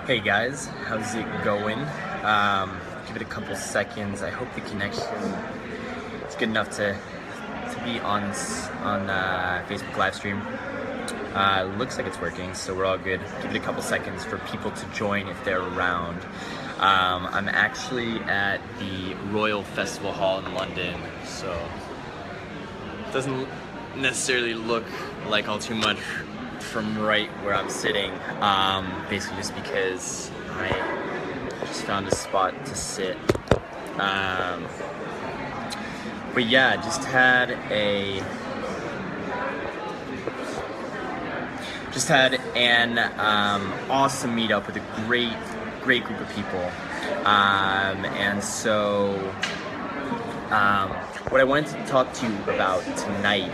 Hey guys, how's it going? Give it a couple seconds. I hope the connection is good enough to be on Facebook live stream. Looks like it's working, so we're all good. Give it a couple seconds for people to join if they're around. I'm actually at the Royal Festival Hall in London, so it doesn't necessarily look like all too much from right where I'm sitting, basically just because I just found a spot to sit. But yeah, just had an awesome meetup with a great group of people, and so what I wanted to talk to you about tonight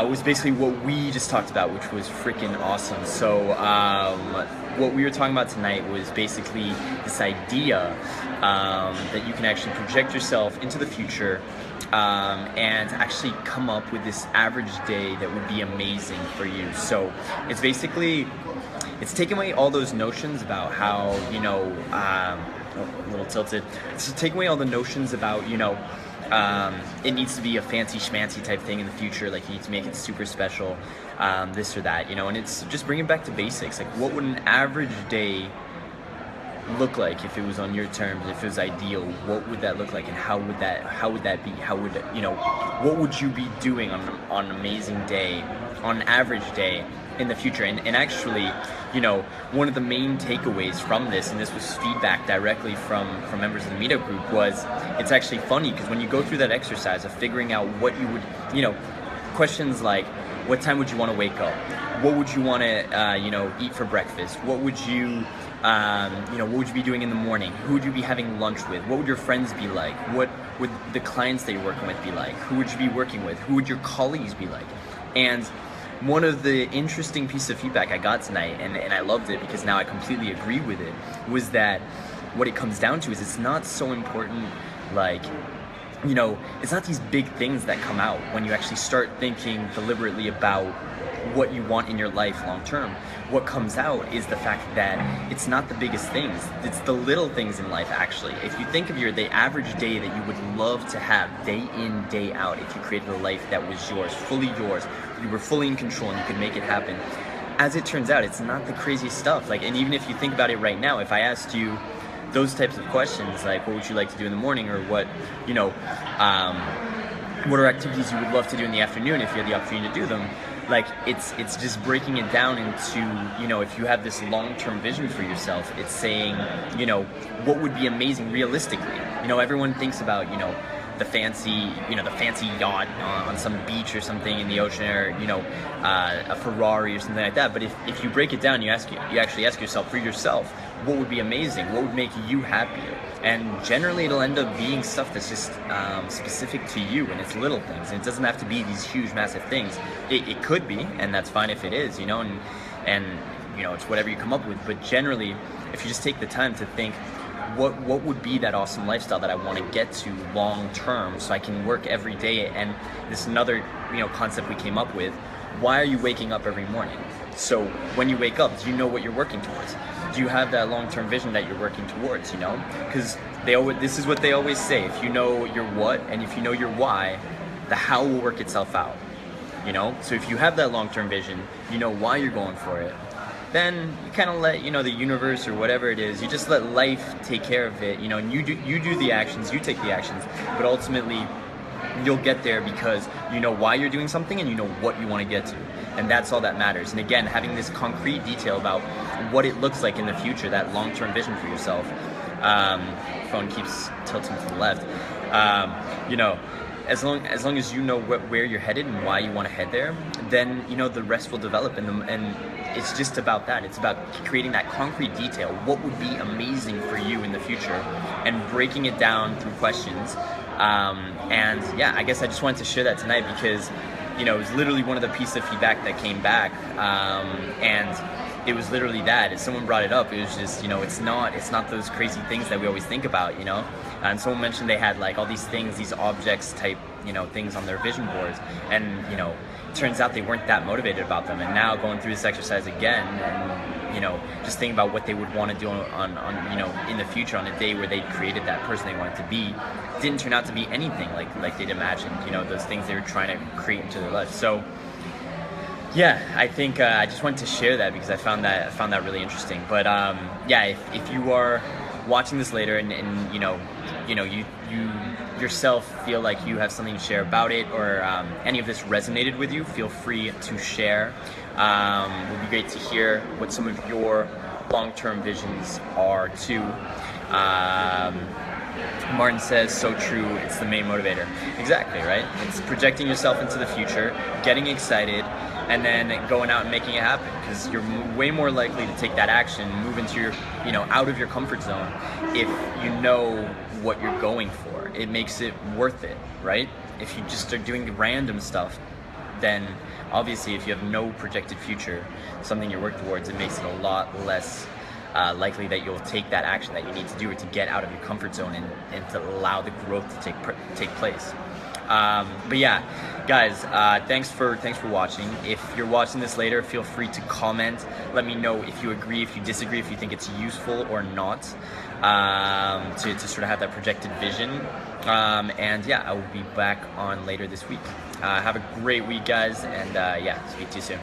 was basically what we just talked about, which was freaking awesome. So what we were talking about tonight was basically this idea that you can actually project yourself into the future and actually come up with this average day that would be amazing for you. So it's basically, it's taking away all those notions about how, a little tilted. It's taking away all the notions about, it needs to be a fancy schmancy type thing in the future, like you need to make it super special, this or that, and it's just bringing it back to basics. Like, what would an average day look like if it was on your terms, if it was ideal? What would that look like, and how would that be? What would you be doing on an amazing day, on an average day in the future? And actually, one of the main takeaways from this, and this was feedback directly from members of the meetup group, was it's actually funny because when you go through that exercise of figuring out what you would, questions like, what time would you want to wake up? What would you want to, eat for breakfast? What would you, what would you be doing in the morning? Who would you be having lunch with? What would your friends be like? What would the clients that you're working with be like? Who would you be working with? Who would your colleagues be like? And one of the interesting pieces of feedback I got tonight, and I loved it because now I completely agree with it, was that what it comes down to is it's not so important, like, it's not these big things that come out when you actually start thinking deliberately about what you want in your life long term. What comes out is the fact that it's not the biggest things, it's the little things in life. Actually, if you think of the average day that you would love to have day in, day out, if you created a life that was yours, you were fully in control and you could make it happen, as it turns out, it's not the crazy stuff. Like, and even if you think about it right now, if I asked you those types of questions, like what would you like to do in the morning, or what are activities you would love to do in the afternoon if you had the opportunity to do them, like it's just breaking it down into, if you have this long-term vision for yourself, it's saying, what would be amazing realistically. Everyone thinks about, the fancy yacht on some beach or something in the ocean, or a Ferrari or something like that. But if you break it down, you actually ask yourself, for yourself, what would be amazing? What would make you happier? And generally, it'll end up being stuff that's just specific to you, and it's little things. And it doesn't have to be these huge, massive things. It could be, and that's fine if it is, and it's whatever you come up with. But generally, if you just take the time to think, what would be that awesome lifestyle that I want to get to long term, so I can work every day? And this is another concept we came up with. Why are you waking up every morning? So when you wake up, do you know what you're working towards? Do you have that long-term vision that you're working towards? Because this is what they always say: if you know your what and if you know your why, the how will work itself out. So if you have that long-term vision, you know why you're going for it, then you kind of let the universe or whatever it is, you just let life take care of it, and you do the actions, you take the actions, but ultimately you'll get there because you know why you're doing something and you know what you want to get to, and that's all that matters. And again, having this concrete detail about what it looks like in the future, that long-term vision for yourself. Phone keeps tilting to the left. As long as you know where you're headed and why you want to head there, then the rest will develop, and it's just about that. It's about creating that concrete detail. What would be amazing for you in the future, and breaking it down through questions. And yeah, I guess I just wanted to share that tonight because it was literally one of the pieces of feedback that came back, and it was literally that. If someone brought it up, it was just, it's not those crazy things that we always think about, And someone mentioned they had like all these things, these objects type, things on their vision boards, and turns out they weren't that motivated about them. And now going through this exercise again, and just thinking about what they would want to do on in the future, on a day where they created that person they wanted to be, didn't turn out to be anything like they'd imagined. Those things they were trying to create into their life. So yeah, I think I just wanted to share that because I found that really interesting. But yeah, if you are watching this later and you yourself feel like you have something to share about it, or any of this resonated with you, feel free to share. It would be great to hear what some of your long-term visions are too. Martin says, so true, it's the main motivator. Exactly, right? It's projecting yourself into the future, getting excited, and then going out and making it happen, because you're way more likely to take that action, move into your, out of your comfort zone if you know what you're going for. It makes it worth it, right? If you just are doing random stuff, then obviously if you have no projected future, something you're working towards, it makes it a lot less likely that you'll take that action that you need to do to get out of your comfort zone and to allow the growth to take place. But yeah, guys, thanks for watching. If you're watching this later, feel free to comment. Let me know if you agree, if you disagree, if you think it's useful or not, to sort of have that projected vision. And yeah, I will be back on later this week. Have a great week, guys, and yeah, speak to you soon.